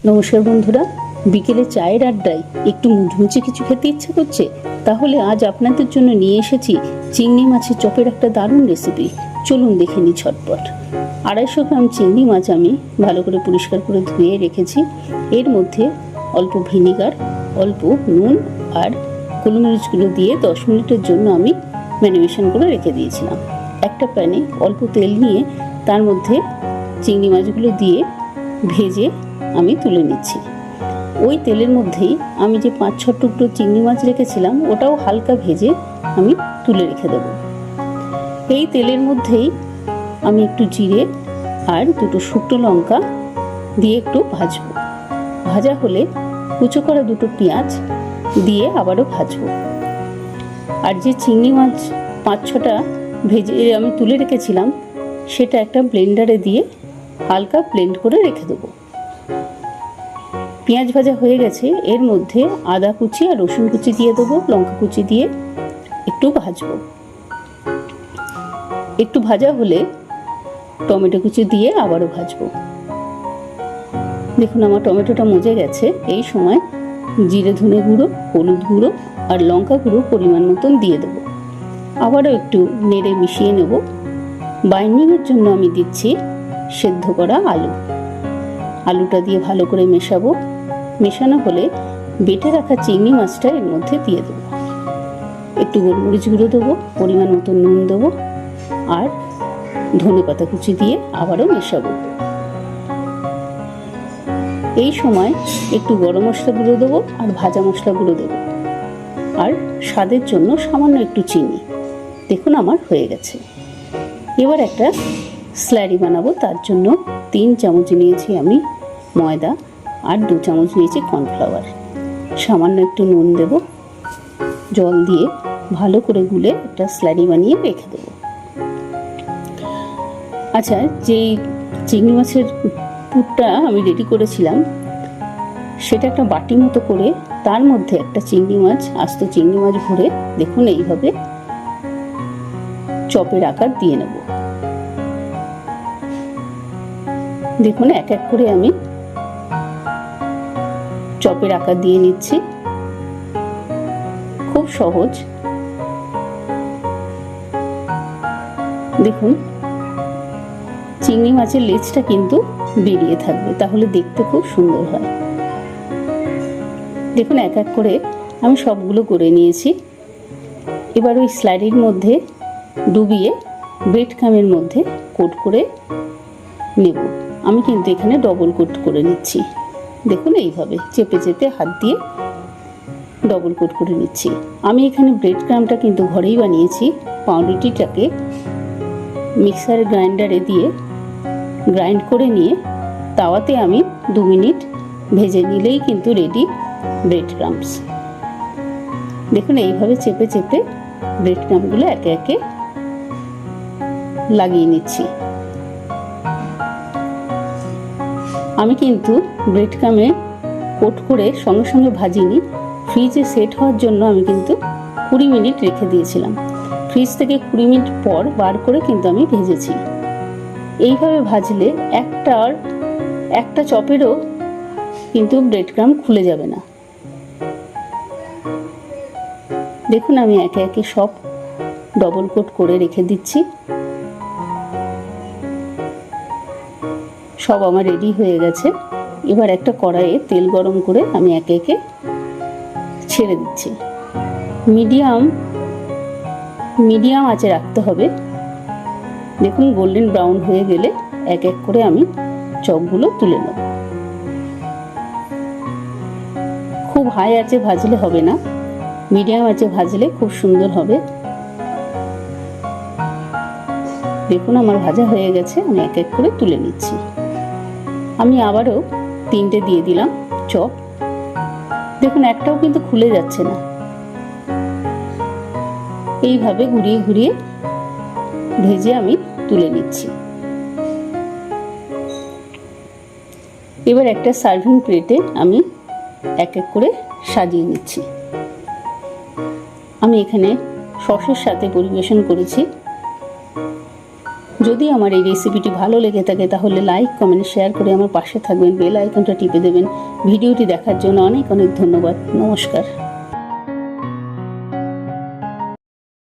নমস্কার বন্ধুরা, বিকেলে চায়ের আড্ডায় একটু মুচমুচে কিছু খেতে ইচ্ছা করছে? তাহলে আজ আপনাদের জন্য নিয়ে এসেছি চিংড়ি মাছের চপের একটা দারুণ রেসিপি। চলুন দেখে নিই ঝটপট। 250 গ্রাম চিংড়ি মাছ আমি ভালো করে পরিষ্কার করে ধুয়ে রেখেছি। এর মধ্যে অল্প ভিনিগার, অল্প নুন আর গোলমরিচগুলো দিয়ে 10 মিনিটের জন্য আমি ম্যারিনেশন করে রেখে দিয়েছিলাম। একটা প্যানে অল্প তেল নিয়ে তার মধ্যে চিংড়ি মাছগুলো দিয়ে ভেজে আমি তুলে নিচ্ছি। ওই তেলের মধ্যেই আমি যে 5-6 টুকরো চিংড়ি মাছ রেখেছিলাম ওটাও হালকা ভেজে আমি তুলে রেখে দেব। এই তেলের মধ্যেই আমি একটু জিরে আর 2টো শুকনো লঙ্কা দিয়ে একটু ভাজবো। ভাজা হলে কুচো করা 2টো পেঁয়াজ দিয়ে আবারও ভাজবো। আর যে চিংড়ি মাছ 5-6টা ভেজে আমি তুলে রেখেছিলাম সেটা একটা ব্লেন্ডারে দিয়ে হালকা ব্লেন্ড করে রেখে দেবো। পেঁয়াজ ভাজা হয়ে গেছে, এর মধ্যে আদা কুচি আর রসুন কুচি দিয়ে দেবো, লঙ্কা কুচি দিয়ে একটু ভাজবো। একটু ভাজা হলে টমেটো কুচি দিয়ে আবারও ভাজবো। দেখুন আমার টমেটোটা মজে গেছে। এই সময় জিরে ধনে গুঁড়ো, হলুদ গুঁড়ো আর লঙ্কা গুঁড়ো পরিমাণ মতন দিয়ে দেবো। আবারও একটু নেড়ে মিশিয়ে নেব। বাইন্ডিংয়ের জন্য আমি দিচ্ছি সেদ্ধ করা আলু। আলুটা দিয়ে ভালো করে মেশাবো। মেশানো হলে বেটে রাখা চিংড়ি মাছটা এর মধ্যে দিয়ে দেবো। একটু গোলমরিচ গুঁড়ো দেবো, পরিমাণ মতো নুন দেবো আর ধনেপাতা কুচি দিয়ে আবারও মেশাবো। এই সময় একটু গরম মশলা গুঁড়ো দেবো আর ভাজা মশলা গুঁড়ো দেবো আর স্বাদের জন্য সামান্য একটু চিনি। দেখুন আমার হয়ে গেছে। এবার একটা স্ল্যারি বানাবো। তার জন্য 3 চামচ নিয়েছি আমি ময়দা আর 2 চামচ নিয়েছি কর্নফ্লাওয়ার। সামান্য একটু নুন দেব, জল দিয়ে ভালো করে গুলে একটা স্ল্যারি বানিয়ে রেখে দেবো। আচ্ছা, যেই চিংড়ি মাছের পুরটা আমি রেডি করেছিলাম সেটা একটা বাটি মতো করে তার মধ্যে একটা চিংড়ি মাছ, আস্ত চিংড়ি মাছ ভরে দেখুন এইভাবে চপের আকার দিয়ে নেব। দেখুন এক এক করে আমি চপের আকার দিয়ে নিচ্ছি। খুব সহজ। দেখুন চিংড়ি মাছের লেজটা কিন্তু বেরিয়ে থাকবে, তাহলে দেখতে খুব সুন্দর হয়। দেখুন এক এক করে আমি সবগুলো করে নিয়েছি। এবার ওই স্লাইডের মধ্যে ডুবিয়ে ব্রেড ক্রামের মধ্যে কোট করে নেব। আমি কিন্তু এখানে ডবল কোট করে নিচ্ছি। দেখুন এইভাবে চেপে চেপে হাত দিয়ে ডবল কোট করে নিচ্ছি। আমি এখানে ব্রেড ক্রামটা কিন্তু ঘরেই বানিয়েছি। পাউরুটিটাকে মিক্সার গ্রাইন্ডারে দিয়ে গ্রাইন্ড করে নিয়ে তাওয়াতে আমি 2 মিনিট ভেজে নিলেই কিন্তু রেডি ব্রেড ক্রামস। দেখুন এইভাবে চেপে চেপে ব্রেড ক্রামগুলো একে একে লাগিয়ে নিচ্ছি। আমি কিন্তু ব্রেড ক্রামে কোট করে সঙ্গে সঙ্গে ভাজিনি। ফ্রিজে সেট হওয়ার জন্য আমি কিন্তু 20 মিনিট রেখে দিয়েছিলাম। ফ্রিজ থেকে 20 মিনিট পর বার করে কিন্তু আমি ভেজেছি। এইভাবে ভাজলে একটা চপেরও কিন্তু ব্রেড ক্রাম খুলে যাবে না। দেখুন আমি একে একে সব ডবল কোট করে রেখে দিচ্ছি। সব আমার রেডি হয়ে গেছে। এবার একটা কড়াইয়ে তেল গরম করে আমি একে একে ছেড়ে দিচ্ছি। মিডিয়াম আঁচে রাখতে হবে। দেখুন গোল্ডেন ব্রাউন হয়ে গেলে এক এক করে আমি চপগুলো তুলে নেব। খুব হাই আঁচে ভাজলে হবে না, মিডিয়াম আঁচে ভাজলে খুব সুন্দর হবে। দেখুন আমার ভাজা হয়ে গেছে। আমি এক এক করে তুলে নিচ্ছি। আমি আবারও 3টে দিয়ে দিলাম চপ। দেখুন একটাও কিন্তু খুলে যাচ্ছে না। এইভাবে ঘুরিয়ে ঘুরিয়ে ভেজে আমি তুলে নিচ্ছি। এবার একটা সার্ভিং প্লেটে আমি এক এক করে সাজিয়ে নিচ্ছি। আমি এখানে সসের সাথে পরিবেশন করেছি। যদি আমার এই রেসিপিটি ভালো লেগে থাকে তাহলে লাইক কমেন্ট শেয়ার করে আমার পাশে থাকবেন, বেল আইকনটা টিপে দেবেন। ভিডিওটি দেখার জন্য অনেক অনেক ধন্যবাদ। নমস্কার।